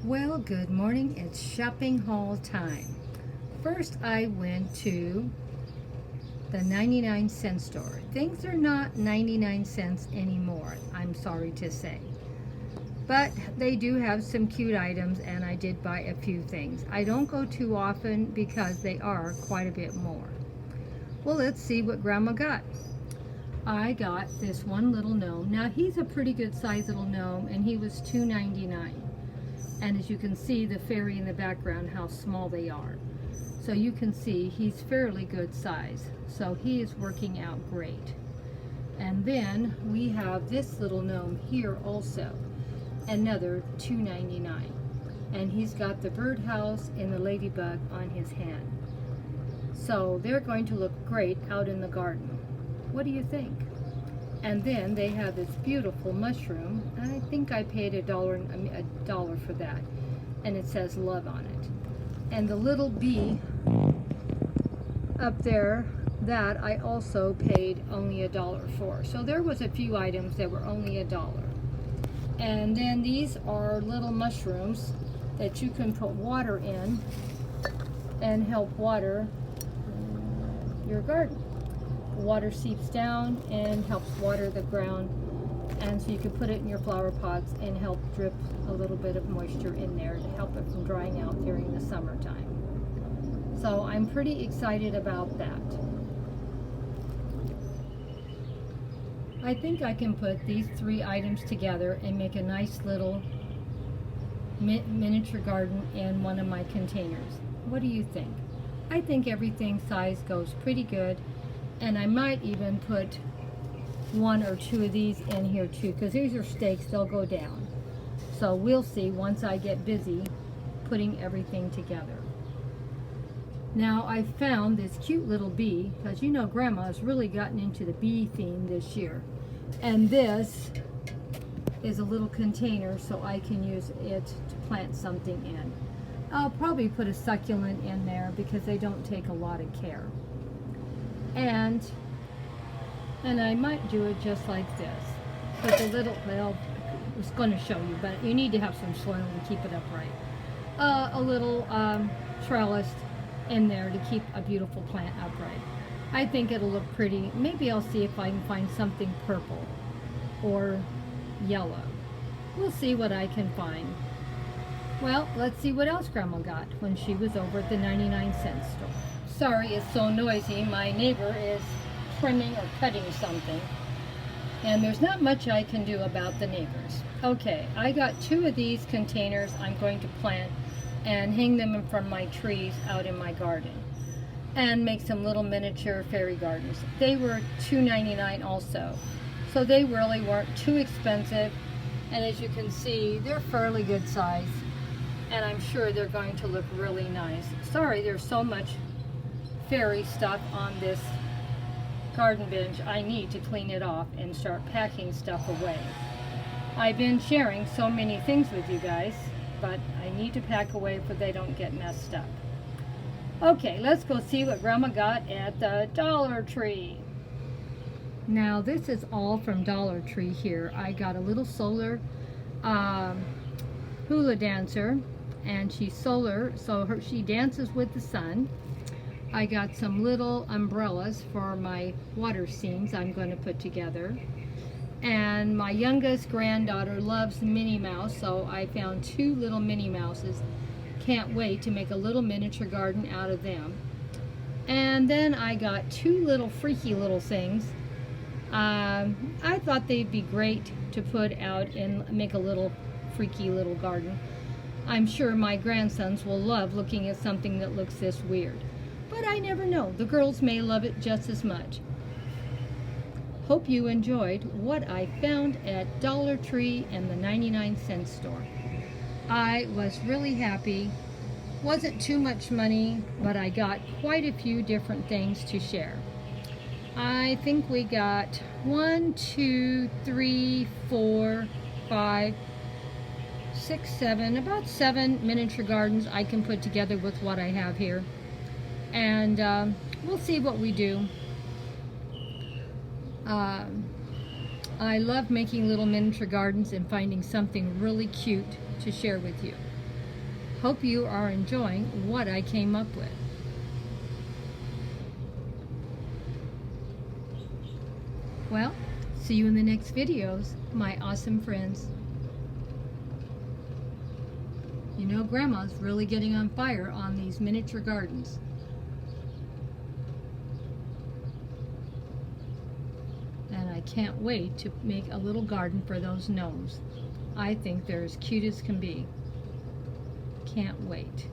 Well, good morning. It's shopping haul time. First, I went to the 99-cent store. Things are not 99 cents anymore, I'm sorry to say. But they do have some cute items, and I did buy a few things. I don't go too often because they are quite a bit more. Well, let's see what Grandma got. I got this one little gnome. Now, he's a pretty good size little gnome, and he was $2.99. And as you can see, the fairy in the background, how small they are. So you can see he's fairly good size. So he is working out great. And then we have this little gnome here also, another $2.99. And he's got the birdhouse and the ladybug on his hand. So they're going to look great out in the garden. What do you think? And then they have this beautiful mushroom. I think I paid a dollar for that. And it says love on it. And the little bee up there, that I also paid only a dollar for. So there was a few items that were only a dollar. And then these are little mushrooms that you can put water in and help water your garden. Water seeps down and helps water the ground, and so you can put it in your flower pots and help drip a little bit of moisture in there to help it from drying out during the summertime. So I'm pretty excited about that. I think I can put these three items together and make a nice little miniature garden in one of my containers. What do you think? I think everything size goes pretty good. And I might even put one or two of these in here too, because these are stakes, they'll go down. So we'll see once I get busy putting everything together. Now I found this cute little bee, because you know Grandma's really gotten into the bee theme this year. And this is a little container so I can use it to plant something in. I'll probably put a succulent in there because they don't take a lot of care. And I might do it just like this. With a little, well, I was going to show you, but you need to have some soil to keep it upright. A little trellis in there to keep a beautiful plant upright. I think it'll look pretty. Maybe I'll see if I can find something purple or yellow. We'll see what I can find. Well, let's see what else Grandma got when she was over at the 99-cent store. Sorry, it's so noisy. My neighbor is trimming or cutting something, and there's not much I can do about the neighbors. Okay, I got two of these containers I'm going to plant and hang them in front of my trees out in my garden and make some little miniature fairy gardens. They were $2.99 also, so they really weren't too expensive, and as you can see, they're fairly good size, and I'm sure they're going to look really nice. Sorry, there's so much fairy stuff on this garden bench. I need to clean it off and start packing stuff away. I've been sharing so many things with you guys, but I need to pack away so they don't get messed up. Okay, let's go see what Grandma got at the Dollar Tree. Now this is all from Dollar Tree here. I got a little solar hula dancer, and she's solar, so she dances with the sun. I got some little umbrellas for my water scenes I'm going to put together. And my youngest granddaughter loves Minnie Mouse, so I found two little Minnie Mouses. Can't wait to make a little miniature garden out of them. And then I got two little freaky little things. I thought they'd be great to put out and make a little freaky little garden. I'm sure my grandsons will love looking at something that looks this weird. But I never know. The girls may love it just as much. Hope you enjoyed what I found at Dollar Tree and the 99-cent store. I was really happy. Wasn't too much money, but I got quite a few different things to share. I think we got 1, 2, 3, 4, 5, 6, 7, about 7 miniature gardens I can put together with what I have here. And we'll see what we do. I love making little miniature gardens and finding something really cute to share with you. Hope you are enjoying what I came up with. Well, see you in the next videos, my awesome friends. You know, Grandma's really getting on fire on these miniature gardens. And I can't wait to make a little garden for those gnomes. I think they're as cute as can be. Can't wait.